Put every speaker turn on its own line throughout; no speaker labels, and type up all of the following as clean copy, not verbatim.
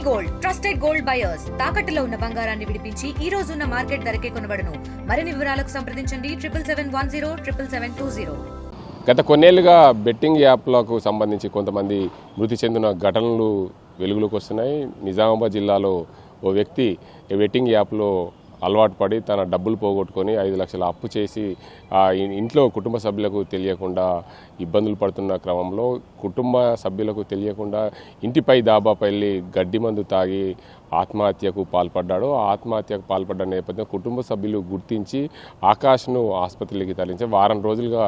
Gold trusted gold buyers తాకట్టులో ఉన్న బంగారాన్ని విడిపించి ఈ రోజు ఉన్న మార్కెట్ ధరకే కొనబడును. మరిన్ని వివరాలకు సంప్రదించండి 7771077720.
గత కొన్నేళ్లుగా బెట్టింగ్ యాప్లకు సంబంధించి కొంతమంది మృతి చెందిన ఘటనలు వెలుగులోకి వస్తున్నాయి. నిజామాబాద్ జిల్లాలో ఓ వ్యక్తి బెట్టింగ్ యాప్లో అలవాటు పడి తన డబ్బులు పోగొట్టుకొని 5 లక్షల అప్పు చేసి ఇంట్లో కుటుంబ సభ్యులకు తెలియకుండా ఇబ్బందులు పడుతున్న క్రమంలో కుటుంబ సభ్యులకు తెలియకుండా ఇంటిపై దాబాపై వెళ్ళి గడ్డి మందు తాగి ఆత్మహత్యకు పాల్పడ్డాడు. ఆత్మహత్యకు పాల్పడ్డ నేపథ్యంలో కుటుంబ సభ్యులు గుర్తించి ఆకాష్ను ఆసుపత్రికి తరలించి వారం రోజులుగా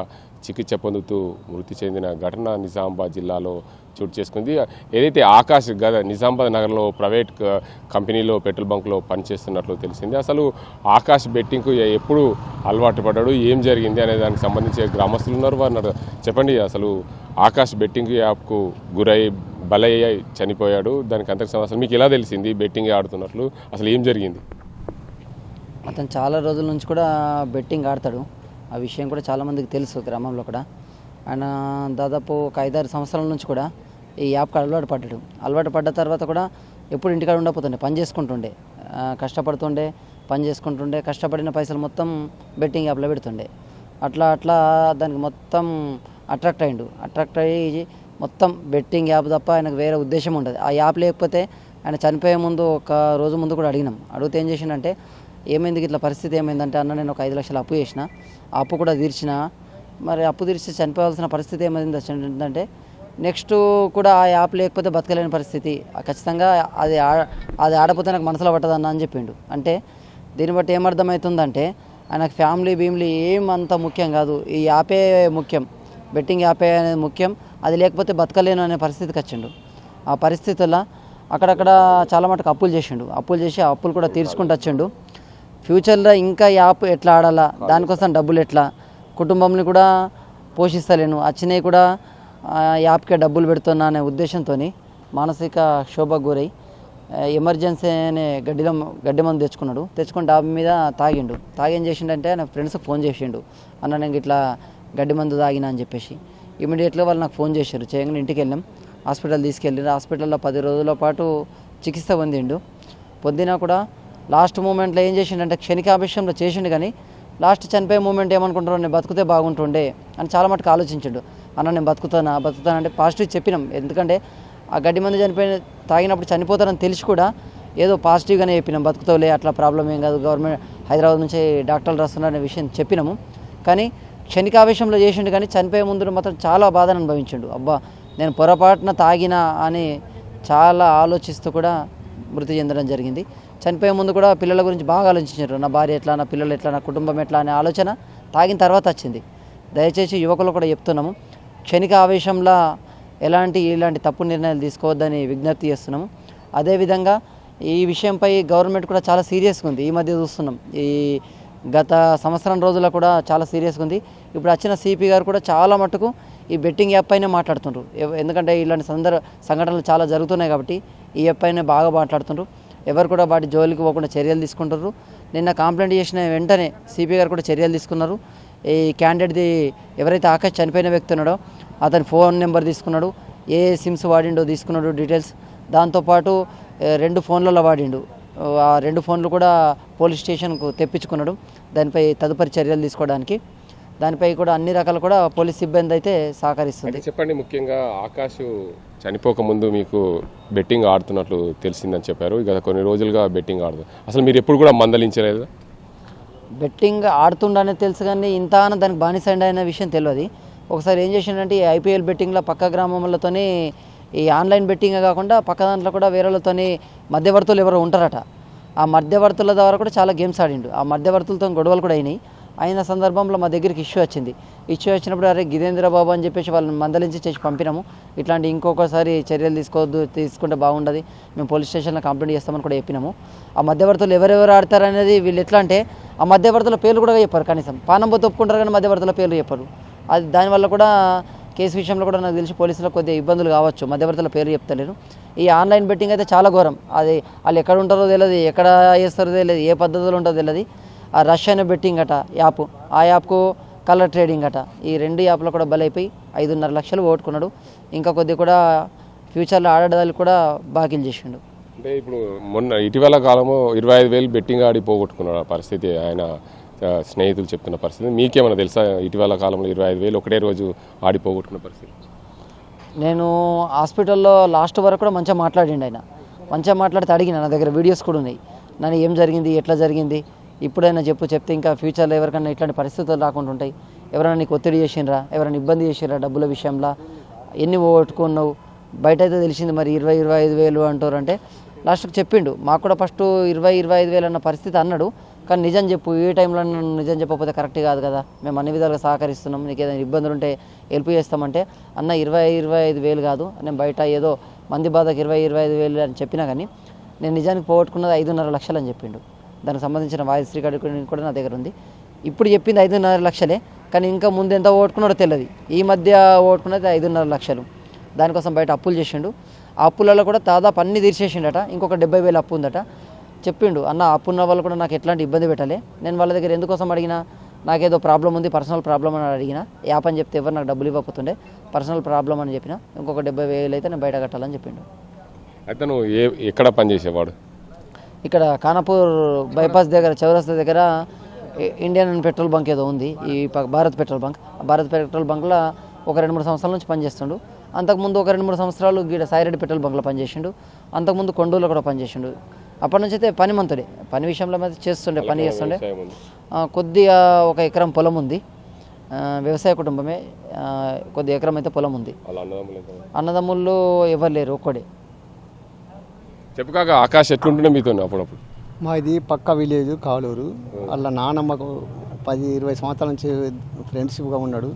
చికిత్స పొందుతూ మృతి చెందిన ఘటన నిజామాబాద్ జిల్లాలో చోటు చేసుకుంది. ఏదైతే ఆకాష్ నిజామాబాద్ నగరంలో ప్రైవేట్ కంపెనీలో పెట్రోల్ బంక్లో పనిచేస్తున్నట్లు తెలిసింది. అసలు ఆకాష్ బెట్టింగ్కు ఎప్పుడు అలవాటు పడ్డాడు, ఏం జరిగింది అనే దానికి సంబంధించి గ్రామస్తులు ఉన్నారు. వారు చెప్పండి, అసలు ఆకాష్ బెట్టింగ్ యాప్కు గురై బలయ్య చనిపోయాడు, దానికి అంతకు అసలు మీకు ఎలా తెలిసింది బెట్టింగ్ ఆడుతున్నట్లు, అసలు ఏం జరిగింది?
అతను చాలా రోజుల నుంచి కూడా బెట్టింగ్ ఆడతాడు. ఆ విషయం కూడా చాలామందికి తెలుసు గ్రామంలో కూడా. ఆయన దాదాపు ఒక 5-6 సంవత్సరాల నుంచి కూడా ఈ యాప్కి అలవాటు పడ్డాడు. అలవాటు పడ్డ తర్వాత కూడా ఎప్పుడు ఇంటికాడ ఉండకపోతుండే, పని చేసుకుంటుండే, కష్టపడుతుండే, పని చేసుకుంటుండే, కష్టపడిన పైసలు మొత్తం బెట్టింగ్ యాప్లో పెడుతుండే. అట్లా దానికి మొత్తం అట్రాక్ట్ అయ్యి మొత్తం బెట్టింగ్ యాప్ తప్ప ఆయనకు వేరే ఉద్దేశం ఉండదు. ఆ యాప్ లేకపోతే ఆయన చనిపోయే ముందు ఒక రోజు ముందు కూడా అడిగితే ఏం చేసిండంటే, ఏమైంది ఇట్లా పరిస్థితి ఏమైందంటే, అన్న నేను ఒక 5 లక్షలు అప్పు చేసిన, ఆ అప్పు కూడా తీర్చిన, మరి అప్పు తీర్చి చనిపోవాల్సిన పరిస్థితి ఏమైందంటే నెక్స్ట్ కూడా ఆ యాప్ లేకపోతే బతకలేని పరిస్థితి, ఖచ్చితంగా అది ఆడపోతే నాకు మనసులో పట్టదన్న అని చెప్పిండు. అంటే దీన్ని బట్టి ఏమర్థమవుతుందంటే ఆయనకు ఫ్యామిలీ ఏమంత ముఖ్యం కాదు, ఈ యాపే ముఖ్యం, బెట్టింగ్ యాపే అనేది ముఖ్యం, అది లేకపోతే బతకలేను అనే పరిస్థితికి వచ్చిండు. ఆ పరిస్థితుల్లో అక్కడక్కడ చాలా మటుకు అప్పులు చేసి ఆ అప్పులు కూడా తీర్చుకుంటూ వచ్చిండు. ఫ్యూచర్లో ఇంకా యాప్ ఎట్లా ఆడాలా, దానికోసం డబ్బులు ఎట్లా, కుటుంబంని కూడా పోషిస్తలేను, వచ్చినాయి కూడా యాప్కే డబ్బులు పెడుతున్నా అనే ఉద్దేశంతో మానసిక శోభకు గురై ఎమర్జెన్సీ అనే గడ్డి మందు తెచ్చుకుని డాబా మీద తాగేం చేసిండంటే ఆయన ఫ్రెండ్స్కి ఫోన్ చేసిండు, అన్న నేను ఇట్లా గడ్డి మందు తాగినా అని చెప్పేసి. ఇమీడియట్గా వాళ్ళు నాకు ఫోన్ చేశారు. చేయగానే ఇంటికి వెళ్ళాం, హాస్పిటల్ తీసుకెళ్ళారు. హాస్పిటల్లో 10 రోజుల పాటు చికిత్స పొందినా కూడా లాస్ట్ మూమెంట్లో ఏం చేసిండంటే క్షణికావేశంలో చేసిండు, కానీ లాస్ట్ చనిపోయే మూమెంట్ ఏమనుకుంటారో నేను బతుకుతే బాగుంటుండే అని చాలా మటుకు ఆలోచించాడు. అన్న నేను బతుకుతానంటే పాజిటివ్ చెప్పినాం. ఎందుకంటే ఆ గడ్డి మందు తాగినప్పుడు చనిపోతారని తెలిసి కూడా ఏదో పాజిటివ్గానే చెప్పినాం, బతుకుతావులే, అట్లా ప్రాబ్లం ఏం కాదు, గవర్నమెంట్ హైదరాబాద్ నుంచి డాక్టర్లు రాస్తున్నారు అనే విషయం చెప్పినాము. కానీ క్షణికావేశంలో చేసిండు, కానీ చనిపోయే ముందు మాత్రం చాలా బాధను అనుభవించిండు. అబ్బా నేను పొరపాటున తాగినా అని చాలా ఆలోచిస్తూ కూడా మృతి చెందడం జరిగింది. చనిపోయే ముందు కూడా పిల్లల గురించి బాగా ఆలోచించారు, నా భార్య ఎట్లా, నా పిల్లలు ఎట్లా, నా కుటుంబం ఎట్లా అనే ఆలోచన తాగిన తర్వాత వచ్చింది. దయచేసి యువకులు కూడా చెప్తున్నాము, క్షణిక ఆవేశంలో ఇలాంటి తప్పు నిర్ణయాలు తీసుకోవద్దని విజ్ఞప్తి చేస్తున్నాము. అదేవిధంగా ఈ విషయంపై గవర్నమెంట్ కూడా చాలా సీరియస్గా ఉంది. ఈ మధ్య చూస్తున్నాం, ఈ గత సంవత్సరం రోజుల్లో కూడా చాలా సీరియస్గా ఉంది. ఇప్పుడు వచ్చిన సిపి గారు కూడా చాలా మటుకు ఈ బెట్టింగ్ యాప్ పైనే మాట్లాడుతుండ్రు. ఎందుకంటే ఇలాంటి సంఘటనలు చాలా జరుగుతున్నాయి కాబట్టి ఈ యాప్ పైనే బాగా మాట్లాడుతుండ్రు. ఎవరు కూడా వాటి జోలికి పోకుండా చర్యలు తీసుకుంటారు. నిన్న కంప్లైంట్ చేసిన వెంటనే సిపి గారు కూడా చర్యలు తీసుకున్నారు. ఈ క్యాండిడేట్ది ఎవరైతే ఆకాష్ చనిపోయిన వ్యక్తి ఉన్నాడో అతని ఫోన్ నెంబర్ తీసుకున్నాడు, ఏ సిమ్స్ వాడిండో తీసుకున్నాడు డీటెయిల్స్. దాంతోపాటు 2 ఫోన్లలో వాడిండు, ఆ 2 ఫోన్లు కూడా పోలీస్ స్టేషన్కు తెప్పించుకున్నాడు. దానిపై తదుపరి చర్యలు తీసుకోవడానికి దానిపై కూడా అన్ని రకాలు కూడా పోలీస్ సిబ్బంది అయితే సహకరిస్తుంది.
చెప్పండి, ముఖ్యంగా ఆకాష్ చనిపోకముందు మీకు బెట్టింగ్ ఆడుతున్నట్లు తెలిసిందని చెప్పారు. గత కొన్ని రోజులుగా బెట్టింగ్ ఆడుతుంది, అసలు మీరు ఎప్పుడు కూడా మందలించలేదు?
బెట్టింగ్ ఆడుతుండనే తెలుసు, కానీ ఇంత దానికి బానిసండి అనే విషయం తెలియదు. ఒకసారి ఏం చేసిండంటే ఈ ఐపీఎల్ బెట్టింగ్లో పక్క గ్రామంలోతోని ఈ ఆన్లైన్ బెట్టింగే కాకుండా పక్క దాంట్లో కూడా వేరేలతోని మధ్యవర్తులు ఎవరు ఉంటారట, ఆ మధ్యవర్తుల ద్వారా కూడా చాలా గేమ్స్ ఆడిండు. ఆ మధ్యవర్తులతో గొడవలు కూడా అయిన సందర్భంలో మా దగ్గరికి ఇష్యూ వచ్చినప్పుడు అరే గిదేంద్ర బాబు అని చెప్పేసి వాళ్ళని మందలించి చేసి పంపినాము. ఇట్లాంటి ఇంకొకసారి చర్యలు తీసుకుంటే బాగుండదు, మేము పోలీస్ స్టేషన్లో కంప్లైంట్ చేస్తామని కూడా చెప్పినాము. ఆ మధ్యవర్తులు ఎవరెవరు ఆడతారనేది వీళ్ళు ఎట్లా అంటే ఆ మధ్యవర్తుల పేర్లు కూడా చెప్పారు, కనీసం పానంబోతు ఒప్పుకుంటారు కానీ మధ్యవర్తుల పేర్లు చెప్పారు. అది దానివల్ల కూడా కేసు విషయంలో కూడా నాకు తెలిసి పోలీసులకు కొద్దిగా ఇబ్బందులు కావచ్చు, మధ్యవర్తుల పేరు చెప్తలేరు. ఈ ఆన్లైన్ బెట్టింగ్ అయితే చాలా ఘోరం. అది వాళ్ళు ఎక్కడ ఉంటారో తెలియదు, ఎక్కడ చేస్తారో తెలియదు, ఏ పద్ధతిలో ఉంటుందో తెలియదు. ఆ రష్ అనే బెట్టింగ్ అట యాప్, ఆ యాప్కు కలర్ ట్రేడింగ్ అట, ఈ 2 యాప్లో కూడా బలైపోయి 5.5 లక్షలు ఓటుకున్నాడు. ఇంకా కొద్ది కూడా ఫ్యూచర్లో ఆడడానికి కూడా బాకీలు చేసిండు.
అంటే ఇప్పుడు ఇటీవల కాలము 25,000 బెట్టింగ్ ఆడి పోగొట్టుకున్న పరిస్థితి ఆయన స్నేహితులు చెప్తున్న పరిస్థితి. మీకేమైనా తెలుసా ఇటీవల కాలంలో 25,000 ఒకటే రోజు ఆడి పోగొట్టుకున్న పరిస్థితి?
నేను హాస్పిటల్లో లాస్ట్ వరకు కూడా మంచిగా మాట్లాడిండు ఆయన. మంచిగా మాట్లాడితే అడిగిన, నా దగ్గర వీడియోస్ కూడా ఉన్నాయి. నన్ను ఏం జరిగింది, ఎట్లా జరిగింది, ఇప్పుడైనా చెప్తే ఇంకా ఫ్యూచర్లో ఎవరికైనా ఇట్లాంటి పరిస్థితులు రాకుండా ఉంటాయి. ఎవరైనా నీకు ఒత్తిడి చేసిండ్రా, ఎవరైనా ఇబ్బంది చేసిండ్రా డబ్బుల విషయంలో, ఎన్ని పోగొట్టుకున్నావు, బయట అయితే తెలిసింది మరి 20-25,000 అంటారు అంటే లాస్ట్కి చెప్పిండు. మాకు కూడా ఫస్ట్ 20-25,000 అన్న పరిస్థితి అన్నాడు. కానీ నిజం చెప్పు, ఏ టైంలో నిజం చెప్పకపోతే కరెక్ట్ కాదు కదా, మేము అన్ని విధాలుగా సహకరిస్తున్నాం, నీకు ఏదైనా ఇబ్బందులు ఉంటే హెల్ప్ చేస్తామంటే, అన్న 20-25,000 కాదు, నేను బయట ఏదో మంది బాధకు 20-25,000 అని చెప్పినా కానీ నేను నిజానికి పోగొట్టుకున్నది 5.5 లక్షలు అని చెప్పిండు. దానికి సంబంధించిన వాయిస్ రికార్డు కూడా నా దగ్గర ఉంది. ఇప్పుడు చెప్పింది 5.5 లక్షలే, కానీ ఇంకా ముందు ఎంత ఓటుకున్నాడో తెలియదు. ఈ మధ్య ఓటుకున్నది 5.5 లక్షలు. దానికోసం బయట అప్పులు చేసిండు. ఆ అప్పులలో కూడా దాదాపు అన్ని తీర్చేసిండట. ఇంకొక 70,000 అప్పు ఉందట. చెప్పిండు, అన్న అప్పున్న వాళ్ళు కూడా నాకు ఎట్లాంటి ఇబ్బంది పెట్టాలి, నేను వాళ్ళ దగ్గర ఎందుకోసం అడిగినా, నాకేదో ప్రాబ్లం ఉంది, పర్సనల్ ప్రాబ్లం అని అడిగినా, యాప్ అని చెప్తే ఎవరు నాకు డబ్బులు ఇవ్వకపోతుండే, పర్సనల్ ప్రాబ్లం అని చెప్పిన, ఇంకొక 70,000 అయితే నేను బయట కట్టాలని చెప్పిండు.
అయితే నువ్వు ఎక్కడ పనిచేసేవాడు?
ఇక్కడ ఖానాపూర్ బైపాస్ దగ్గర చౌరస్తా దగ్గర ఇండియన్ పెట్రోల్ బంక్ ఏదో ఉంది, ఈ Bharat petrol bunk. Bharat petrol బంక్లో ఒక 2-3 సంవత్సరాల నుంచి పనిచేస్తుండు. అంతకుముందు ఒక 2-3 సంవత్సరాలు గీడ సాయిరెడ్డి పెట్రోల్ బంక్లో పనిచేసిండు. అంతకుముందు కొండూరులో కూడా పనిచేసిండు. అప్పటి నుంచి అయితే పని మంతుడే, పని విషయంలో మీద చేస్తుండే, పని చేస్తుండే. కొద్దిగా 1 ఎకరం పొలం ఉంది, వ్యవసాయ కుటుంబమే. కొద్ది ఎకరం అయితే పొలం ఉంది. అన్నదమ్ముళ్ళు ఎవరు లేరు, ఒక్కడే.
చెప్పు కాక, ఆకాష్ ఎట్లుంటుండే మీతో అప్పుడప్పుడు?
మాది పక్క విలేజ్ కాలూరు. వాళ్ళ నాన్నమ్మకు 10-20 సంవత్సరాల నుంచి ఫ్రెండ్షిప్గా ఉన్నాడు.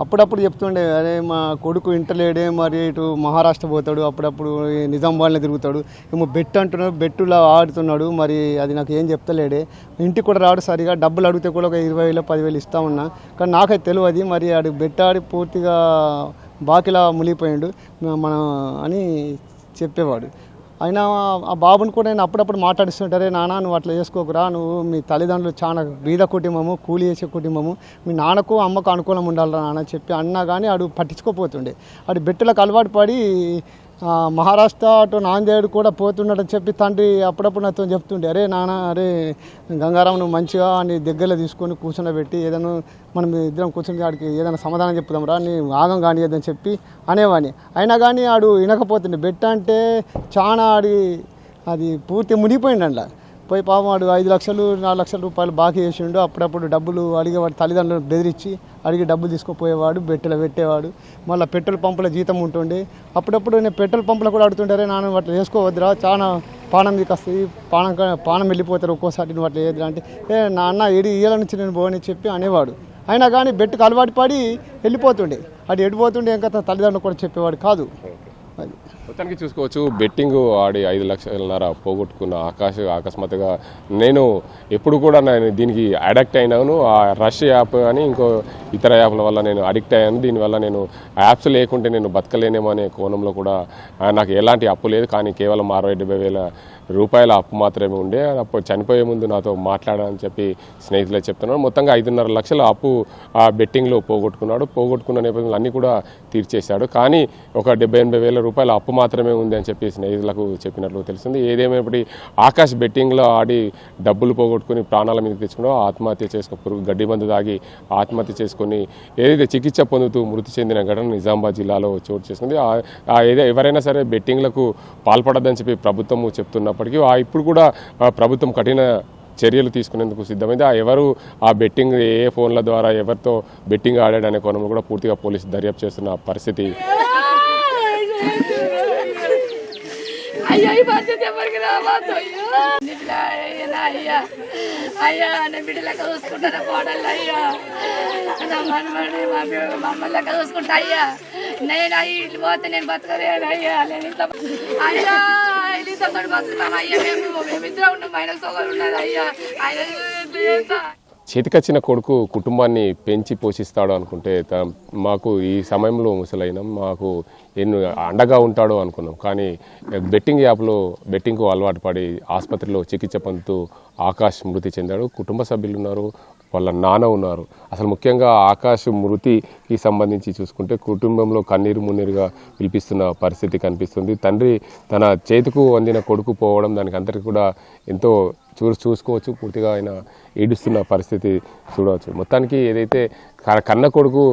అప్పుడప్పుడు చెప్తుండే, అరే మా కొడుకు ఇంటలేడే, మరి ఇటు మహారాష్ట్ర పోతాడు, అప్పుడప్పుడు నిజామాబాద్లో తిరుగుతాడు, ఏమో బెట్ అంటున్నాడు, బెట్టులా ఆడుతున్నాడు, మరి అది నాకు ఏం చెప్తలేడే, ఇంటికి కూడా రాడు సరిగా, డబ్బులు అడిగితే కూడా ఒక 20,000-10,000 ఇస్తా ఉన్నా, కానీ నాకైతే తెలియదు, మరి ఆడు బెట్ ఆడి పూర్తిగా బాకిలా మునిగిపోయాడు మనం అని చెప్పేవాడు. అయినా ఆ బాబుని కూడా నేను అప్పుడప్పుడు మాట్లాడిస్తుంటారే, నాన్న నువ్వు అట్లా చేసుకోకురా, నువ్వు మీ తల్లిదండ్రులు చాలా బీద కుటుంబము, కూలి చేసే కుటుంబము, మీ నాన్నకు అమ్మకు అనుకూలం ఉండాలిరా నాన్న చెప్పి అన్నా కానీ ఆడు పట్టించుకోపోతుండే. ఆడు బెట్టులకు అలవాటు పడి మహారాష్ట్ర అటు నాందేడు కూడా పోతున్నాడని చెప్పి తండ్రి అప్పుడప్పుడు నాతో చెప్తుండే, అరే నాన్న, అరే గంగారాం నువ్వు మంచిగా అని దగ్గరలో తీసుకొని కూర్చొని ఏదైనా మనం ఇద్దరం కూర్చొని ఆడికి ఏదైనా సమాధానం చెప్తాం రా, నీ ఆగం కానియద్దని చెప్పి అనేవాడిని. అయినా కానీ ఆడు వినకపోతుండే. బెట్ట అంటే చాలా అది పూర్తి మునిగిపోయింది అంట. పోయి పాపం వాడు 5 లక్షలు 4 లక్షల రూపాయలు బాకీ చేసిండు. అప్పుడప్పుడు డబ్బులు అడిగేవాడు, తల్లిదండ్రులు బెదిరించి అడిగి డబ్బులు తీసుకుపోయేవాడు, బెట్టెలో పెట్టేవాడు. మళ్ళీ పెట్రోల్ పంపుల జీతం ఉంటుండే. అప్పుడప్పుడు నేను పెట్రోల్ పంపులో కూడా అడుగుతుంటారే, నాన్న అట్లా చేసుకోవద్దురా, చాలా పానం మీకు వస్తుంది, పానం వెళ్ళిపోతారు ఒక్కోసారి, నువ్వు అట్లా చేయద్దురా అంటే, నాన్న ఇయ్యాల నుంచి నేను పోని చెప్పి అనేవాడు. అయినా కానీ బెట్టుకు అలవాటు పడి వెళ్ళిపోతుండే. అది ఎడిపోతుండే, ఇంకా తల్లిదండ్రులు కూడా చెప్పేవాడు కాదు. అది
మొత్తానికి చూసుకోవచ్చు, బెట్టింగ్ ఆడి 5 లక్షలన్నర పోగొట్టుకున్న ఆకాష్ అకస్మాత్తుగా నేను ఎప్పుడు కూడా నేను దీనికి అడిక్ట్ అయినాను. ఆ రష్ యాప్ అని ఇంకో ఇతర యాప్ల వల్ల నేను అడిక్ట్ అయ్యాను. దీనివల్ల నేను యాప్స్ లేకుంటే నేను బతకలేనేమో అనే కోణంలో కూడా నాకు ఎలాంటి అప్పు లేదు, కానీ కేవలం 60,000-70,000 రూపాయల అప్పు మాత్రమే ఉండే. అప్పుడు చనిపోయే ముందు నాతో మాట్లాడాలని చెప్పి స్నేహితులే చెప్తున్నాడు. మొత్తంగా 5.5 లక్షల అప్పు ఆ బెట్టింగ్లో పోగొట్టుకున్నాడు. పోగొట్టుకున్న నేపథ్యంలో అన్నీ కూడా తీర్చేశాడు. కానీ ఒక 70,000-80,000 రూపాయల అప్పు మాత్రమే ఉంది అని చెప్పి స్నేహితులకు చెప్పినట్లు తెలుస్తుంది. ఏదేమైనప్పటికీ ఆకాష్ బెట్టింగ్లో ఆడి డబ్బులు పోగొట్టుకుని ప్రాణాల మీద తెచ్చుకున్నాడో ఆత్మహత్య చేసుకుని గడ్డి మందు తాగి ఆత్మహత్య చేసుకుని ఏదైతే చికిత్స పొందుతూ మృతి చెందిన ఘటన నిజామాబాద్ జిల్లాలో చోటు చేసుకుంది. ఎవరైనా సరే బెట్టింగ్లకు పాల్పడద్దని చెప్పి ప్రభుత్వము చెప్తున్నప్పటికీ ఇప్పుడు కూడా ప్రభుత్వం కఠిన చర్యలు తీసుకునేందుకు సిద్ధమైంది. ఎవరు ఆ బెట్టింగ్ ఏ ఫోన్ల ద్వారా ఎవరితో బెట్టింగ్ ఆడాడనే కోణంలో కూడా పూర్తిగా పోలీసు దర్యాప్తు చేస్తున్న పరిస్థితి.
అయ్యా ఈ బాధ్యత ఎవరికి రావద్దు, అయ్యా అయ్యా నేను బిడ్డ లెక్క చూసుకుంటారా కోడళ్ళు, అయ్యా నా మనమని మమ్మల్ని లెక్క చూసుకుంటా, అయ్యా నేను ఇల్లు పోతే నేను బతకలేను, అయ్యా నేను ఇంట్లో అయ్యా ఇంట్లో బతుకుతాం, అయ్యా మేమిద్దరం ఉన్నాం, ఆయన సోగలు ఉన్నది, అయ్యా ఆయన
చేతికొచ్చిన కొడుకు కుటుంబాన్ని పెంచి పోషిస్తాడు అనుకుంటే మాకు ఈ సమయంలో ముసలైనం మాకు ఎన్నో అండగా ఉంటాడు అనుకున్నాం. కానీ బెట్టింగ్కు అలవాటు పడి ఆసుపత్రిలో చికిత్స పొందుతూ ఆకాష్ మృతి చెందాడు. కుటుంబ సభ్యులు ఉన్నారు, వాళ్ళ నాన్న ఉన్నారు. అసలు ముఖ్యంగా ఆకాష్ మృతికి సంబంధించి చూసుకుంటే కుటుంబంలో కన్నీరు మున్నీరుగా పిలిపిస్తున్న పరిస్థితి కనిపిస్తుంది. తండ్రి తన చేతికి అందిన కొడుకు పోవడం దానికి అందరికీ కూడా ఎంతో చూసుకోవచ్చు. పూర్తిగా ఆయన ఏడుస్తున్న పరిస్థితి చూడవచ్చు. మొత్తానికి ఏదైతే కన్న కొడుకు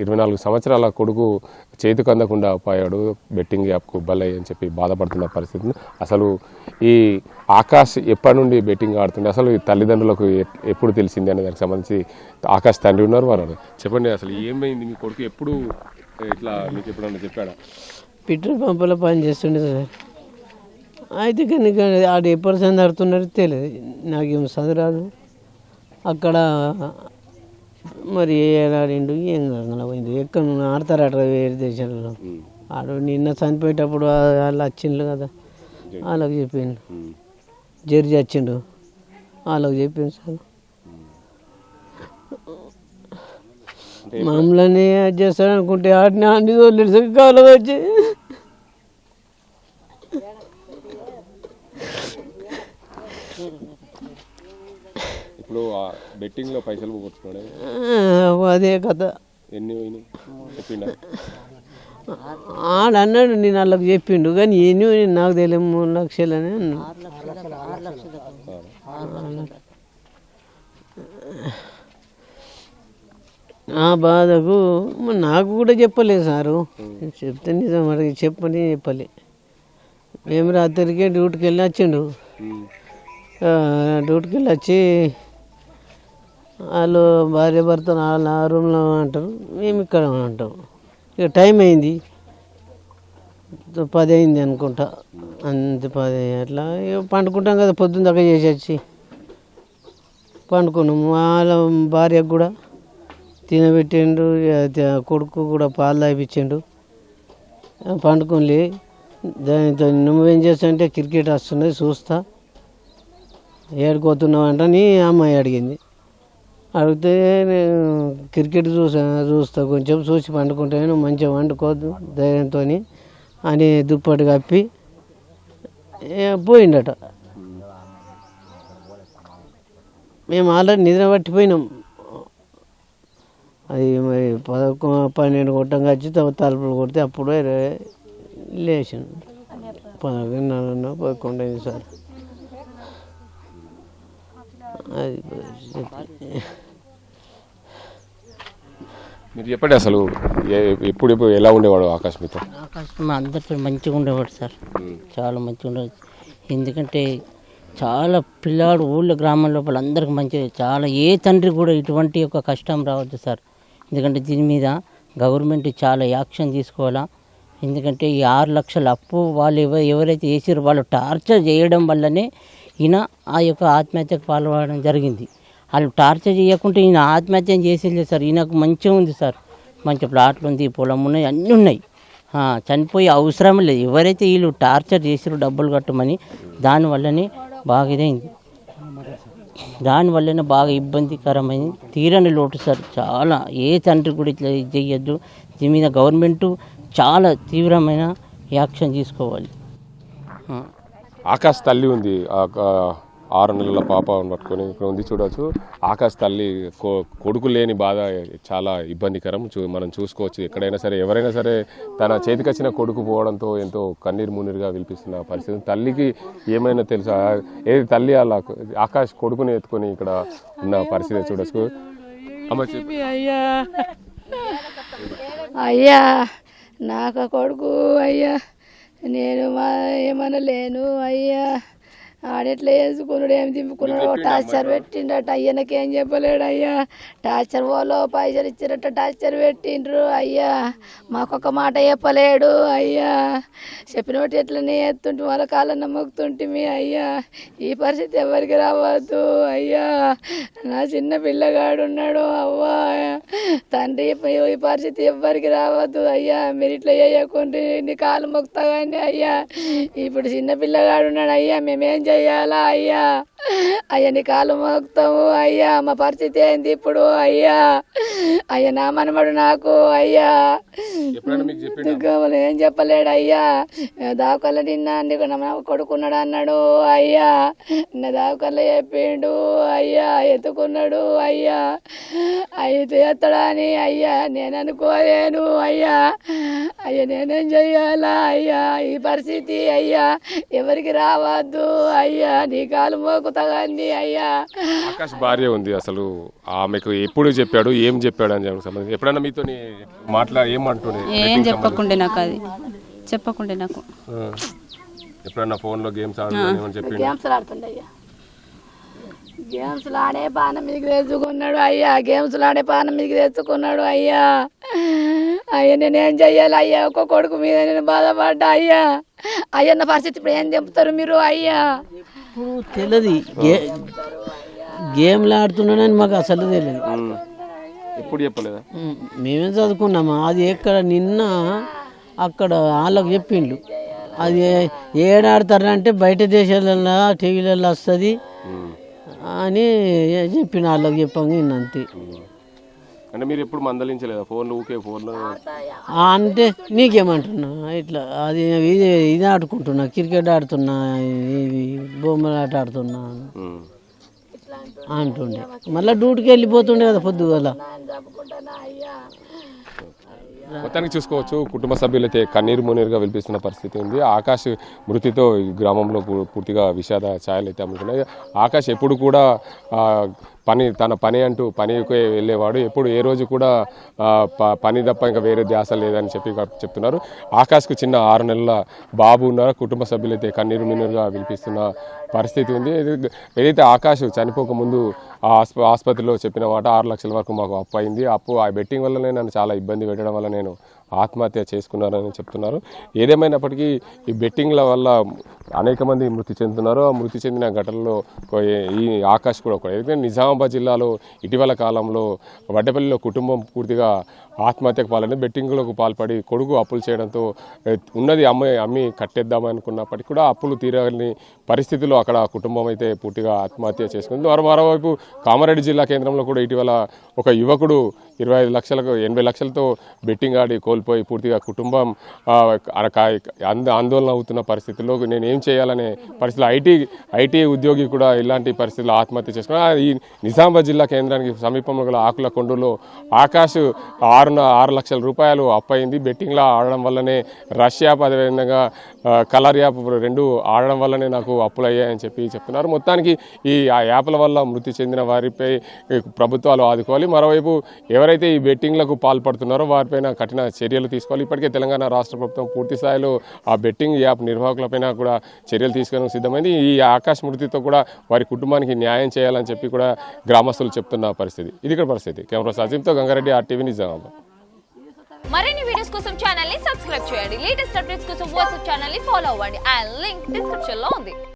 24 సంవత్సరాల కొడుకు చేతికి అందకుండా పోయాడు, బెట్టింగ్ యాప్కు బలయ్య అని చెప్పి బాధపడుతున్న పరిస్థితి. అసలు ఈ ఆకాష్ ఎప్పటి నుండి బెట్టింగ్ ఆడుతుంది, అసలు ఈ తల్లిదండ్రులకు ఎప్పుడు తెలిసింది అనే దానికి సంబంధించి ఆకాష్ తండ్రి ఉన్నారు. వారు చెప్పండి, అసలు ఏమైంది, మీ కొడుకు ఎప్పుడు ఇట్లా మీకు ఎప్పుడన్నా చెప్పాడా?
పెట్రోల్ పంపులో పని చేస్తుండే సార్. అయితే కానీ ఆడు ఎప్పుడు సందడుతున్నారో తెలియదు, నాకేం చదువురాదు. అక్కడ మరి ఆడిండు ఏం పోయింది, ఎక్కడ ఆడతారట వేరే దేశాలలో. ఆడు నిన్న చనిపోయేటప్పుడు వాళ్ళు వచ్చిండు కదా, వాళ్ళకి చెప్పిండు. జడ్జి వచ్చిండు, వాళ్ళకి చెప్పిండు సార్. మమ్మల్ని చేస్తాడు అనుకుంటే ఆడిని అన్ని తోలేడు కాలం వచ్చి.
ఇప్పుడు బెట్టింగ్లో పైసలు పోగొట్టుకున్నాడు,
అదే కథ.
ఎన్ని పోయినాయి చెప్పిండా?
ఆడన్నాడు, నేను వాళ్ళకి చెప్పిండు కానీ ఎన్ని నాకు తెలియదు, 3 లక్షలని అన్నాడు. ఆ బాధకు నాకు కూడా చెప్పలేదు సారు. చెప్తే నిజం అడిగి చెప్పని చెప్పలే. మేము రాత్రికి డ్యూటీకి వెళ్ళి వచ్చిండు. డ్యూటీకి వెళ్ళి వచ్చి వాళ్ళు భార్య భర్త వాళ్ళ రూమ్లో అంటారు, మేము ఇక్కడ ఉంటాం. ఇక టైం అయింది, 10 అయింది అనుకుంటా, అంతే 10 అట్లా. ఇక పండుకుంటాం కదా, పొద్దున్న దాకా చేసి వచ్చి పండుకున్నాము. వాళ్ళ భార్యకు కూడా తినబెట్టిండు, కొడుకు కూడా పాలు తాగిపించిండు. పండుకొని దానితో నువ్వేం చేస్తావంటే క్రికెట్ వస్తున్నది చూస్తా, ఏడుకోతున్నావు అంట నీ అమ్మాయి అడిగింది. అడిగితే నేను క్రికెట్ చూస్తా కొంచెం చూసి పండుకుంటాను, మంచిగా వండుకోవద్దు ధైర్యంతో అని దుప్పటి కప్పి పోయిండట. మేము ఆల్రెడీ నిద్ర పట్టిపోయినాం. అది మరి 12 కొట్టంగా వచ్చి తలుపులు కొడితే అప్పుడే లేచాను. 11 అయింది సార్. అది
మీరు చెప్పండి, అసలు ఎప్పుడు ఎలా ఉండేవాడు ఆకాష్ మీతో?
ఆకాష్ అందరితో మంచిగా ఉండేవాడు సార్, చాలా మంచిగా ఉండేవాడు. ఎందుకంటే చాలా పిల్లాడు ఊళ్ళో గ్రామం లోపల అందరికి మంచిగా, చాలా ఏ తండ్రి కూడా ఇటువంటి ఒక కష్టం రావద్దు సార్. ఎందుకంటే దీని మీద గవర్నమెంట్ చాలా యాక్షన్ తీసుకోవాలా. ఎందుకంటే ఈ 6 లక్షల అప్పు వాళ్ళు ఎవరైతే వేసారో వాళ్ళు టార్చర్ చేయడం వల్లనే ఈయన ఆ యొక్క ఆత్మహత్యకు పాల్పడడం జరిగింది. వాళ్ళు టార్చర్ చేయకుంటే ఈయన ఆత్మహత్య చేసేది సార్. ఈయనకు మంచిగా ఉంది సార్, మంచి ప్లాట్లు ఉంది, పొలం ఉన్నాయి, అన్నీ ఉన్నాయి. చనిపోయే అవసరం లేదు. ఎవరైతే వీళ్ళు టార్చర్ చేసారో డబ్బులు కట్టమని, దానివల్లనే బాగా ఇదైంది, దానివల్లనే బాగా ఇబ్బందికరమైంది. తీరని లోటు సార్. చాలా ఏ తండ్రి కూడా ఇట్లా చేయొద్దు. దీని మీద గవర్నమెంటు చాలా తీవ్రమైన యాక్షన్ తీసుకోవాలి.
ఆకాష్ తల్లి ఉంది, 6 నెలల పాప పట్టుకొని ఇక్కడ ఉంది చూడవచ్చు. ఆకాష్ తల్లి కొడుకు లేని బాధ చాలా ఇబ్బందికరం. మనం చూసుకోవచ్చు. ఎక్కడైనా సరే ఎవరైనా సరే తన చేతికి వచ్చిన కొడుకు పోవడంతో ఎంతో కన్నీరు మున్నీరుగా విలిపిస్తున్న పరిస్థితి. తల్లికి ఏమైనా తెలుసా? ఏది తల్లి అలా ఆకాష్ కొడుకుని ఎత్తుకొని ఇక్కడ ఉన్న పరిస్థితి చూడవచ్చు.
అయ్యా నాకు కొడుకు అయ్యా, నేను ఏమన్నా లేను అయ్యా. ఆడెట్లా వేసుకున్నాడు, ఏమి దింపుకున్నాడు, టార్చర్ పెట్టిండట. అయ్యనకేం చెప్పలేడు అయ్యా. టార్చర్ వాళ్ళు పైసలు ఇచ్చినట్ట టార్చర్ పెట్టిండ్రు అయ్యా. మాకొక మాట చెప్పలేడు అయ్యా. చెప్పినట్టు ఎట్లనే ఎత్తుంటే వాళ్ళ కాళ్ళన్న మొక్కుతుంటిమి అయ్యా. ఈ పరిస్థితి ఎవరికి రావద్దు అయ్యా. నా చిన్న పిల్లగాడు ఉన్నాడు అవ్వా. తండ్రి ఈ పరిస్థితి ఎవ్వరికి రావద్దు అయ్యా. మీరు ఇట్లా చేయకుంటే నీ కాళ్ళు మొక్కుతా కానీ అయ్యా. ఇప్పుడు చిన్న పిల్లగాడు ఉన్నాడు అయ్యా. మేమేం చెయ్యాలా అయ్యా? అయ్యా నీ కాలు మోగుతాము అయ్యా, మా పరిస్థితి ఏంది ఇప్పుడు అయ్యా? అయ్యా నా మనమడు నాకు అయ్యా ఏం చెప్పలేడు అయ్యా. దావకల్ల నిన్న నీకు నా కొడుకున్నాడు అన్నాడు అయ్యా, నిన్న దావకల్ల చెప్పిండు అయ్యా, ఎత్తుకున్నాడు అయ్యా. అయితే ఎత్తడా అని అయ్యా నేను అనుకోలేను అయ్యా. అయ్యా నేనేం చెయ్యాలా అయ్యా? ఈ పరిస్థితి అయ్యా ఎవరికి రావద్దు అయ్యా, నీ కాలు మోకుతాగాన్ని అయ్యా.
ఆకాష్ భార్య ఉంది, అసలు ఆమెకు ఎప్పుడు చెప్పాడు, ఏం చెప్పాడు అని సంబంధించి ఎప్పుడైనా మీతో ఏమంటుండే?
ఏం చెప్పకుండే నాకు, అది చెప్పకుండే నాకు.
ఎప్పుడన్నా ఫోన్లో గేమ్స్ ఆడుతుండే చెప్పి
గేమ్స్ ఆడుతుండే అయ్యా, గేమ్స్ ఆడే పానం మీదకి తెచ్చుకున్నాడు అయ్యా, గేమ్స్ ఆడే పానం మీదకి తెచ్చుకున్నాడు అయ్యా. అయ్యా నేనేం చెయ్యాలి అయ్యా? ఒక్క కొడుకు మీద నేను బాధపడ్డా అయ్యా. అయ్యా నా పరిస్థితి ఇప్పుడు ఏం చెప్తారు మీరు అయ్యా?
ఇప్పుడు తెలియదు, గేమ్లు ఆడుతున్నానని మాకు అసలు తెలియదు.
ఎప్పుడు చెప్పలేదా?
మేమే చదువుకున్నామా, అది ఎక్కడ నిన్న అక్కడ వాళ్ళకి చెప్పిండు. అది ఏడాడతారంటే బయట దేశాలలో టీవీలలో వస్తుంది అని చెప్పిన వాళ్ళకి చెప్పాము అంతే.
అంటే మీరు ఎప్పుడు మందలించలేదా? ఫోన్లు ఊకే ఫోన్లో
అంటే నీకేమంటున్నా, ఇట్లా అది ఇది ఆడుకుంటున్నా, క్రికెట్ ఆడుతున్నా, ఇవి బొమ్మల ఆట ఆడుతున్నా అంటుండే. మళ్ళీ డ్యూటీకి వెళ్ళిపోతుండే కదా పొద్దుగల.
మొత్తానికి చూసుకోవచ్చు, కుటుంబ సభ్యులైతే కన్నీరు మున్నీరుగా వినిపిస్తున్న పరిస్థితి ఉంది. ఆకాష్ మృతితో ఈ గ్రామంలో పూర్తిగా విషాద ఛాయలు అయితే అమ్ముతున్నాయి. ఆకాష్ ఎప్పుడు కూడా తన పని అంటూ పనికి వెళ్ళేవాడు, ఎప్పుడు ఏ రోజు కూడా పని తప్ప ఇంకా వేరే ధ్యాస లేదని చెప్తున్నారు. ఆకాష్కు చిన్న 6 నెలల బాబు ఉన్నారు. కుటుంబ సభ్యులైతే కన్నీరు మిన్నీరుగా వినిపిస్తున్న పరిస్థితి ఉంది. ఏదైతే ఆకాష్ చనిపోకముందు ఆసుపత్రిలో చెప్పిన మాట 6 లక్షల వరకు మాకు అప్పు అయింది, ఆ బెట్టింగ్ వల్లనే నన్ను చాలా ఇబ్బంది పెట్టడం వల్ల నేను ఆత్మహత్య చేసుకున్నారని చెప్తున్నారు. ఏదేమైనప్పటికీ ఈ బెట్టింగ్ల వల్ల అనేక మంది మృతి చెందుతున్నారు. ఆ మృతి చెందిన ఘటనలో ఈ ఆకాష్ కూడా ఒకటి. ఎందుకంటే నిజామాబాద్ జిల్లాలో ఇటీవల కాలంలో వడ్డపల్లిలో కుటుంబం పూర్తిగా ఆత్మహత్యకు పాల్పడి బెట్టింగ్లకు పాల్పడి కొడుకు అప్పులు చేయడంతో ఉన్నది అమ్మి కట్టేద్దామనుకున్నప్పటికీ కూడా అప్పులు తీరని పరిస్థితుల్లో అక్కడ కుటుంబం అయితే పూర్తిగా ఆత్మహత్య చేసుకుంది. మరోవైపు కామారెడ్డి జిల్లా కేంద్రంలో కూడా ఇటీవల ఒక యువకుడు 25 లక్షలకు 80 లక్షలతో బెట్టింగ్ ఆడి కోల్పోయి పూర్తిగా కుటుంబం ఆందోళన అవుతున్న పరిస్థితుల్లో నేను ఏం చేయాలనే పరిస్థితుల్లో ఐటీ ఉద్యోగి కూడా ఇలాంటి పరిస్థితుల్లో ఆత్మహత్య చేసుకున్నారు. ఈ నిజామాబాద్ జిల్లా కేంద్రానికి సమీపంలో గల ఆకుల కొండలో ఆకాష్ 6 లక్షల రూపాయలు అప్పయింది. బెట్టింగ్లో ఆడడం వల్లనే రష్ యాప్ అదేవిధంగా కలర్ యాప్ 2 ఆడడం వల్లనే నాకు అప్పులు అయ్యాయని చెప్తున్నారు. మొత్తానికి ఆ యాప్ల వల్ల మృతి చెందిన వారిపై ప్రభుత్వాలు ఆదుకోవాలి. మరోవైపు ఎవరైతే ఈ బెట్టింగ్లకు పాల్పడుతున్నారో వారిపైన కఠిన చర్యలు తీసుకోవాలి. ఇప్పటికే తెలంగాణ రాష్ట్ర ప్రభుత్వం పూర్తి స్థాయిలో ఆ బెట్టింగ్ యాప్ నిర్వాహకులపైన కూడా చర్యలు తీసుకోవడం సిద్ధమైంది. ఈ ఆకాష్ మృతితో కూడా వారి కుటుంబానికి న్యాయం చేయాలని చెప్పి కూడా గ్రామస్తులు చెప్తున్న పరిస్థితి. ఇది ఇక్కడ పరిస్థితి. కెమెరా అజీంతో గంగారెడ్డి, RTV నిజామాబాద్.
మరిన్ని వీడియోస్ కోసం ఛానల్ ని సబ్స్క్రైబ్ చేయండి. లేటెస్ట్ అప్డేట్స్ కోసం వాట్సాప్ ఛానల్ ని ఫాలో అవ్వండి. ఆ లింక్ డిస్క్రిప్షన్ లో ఉంది.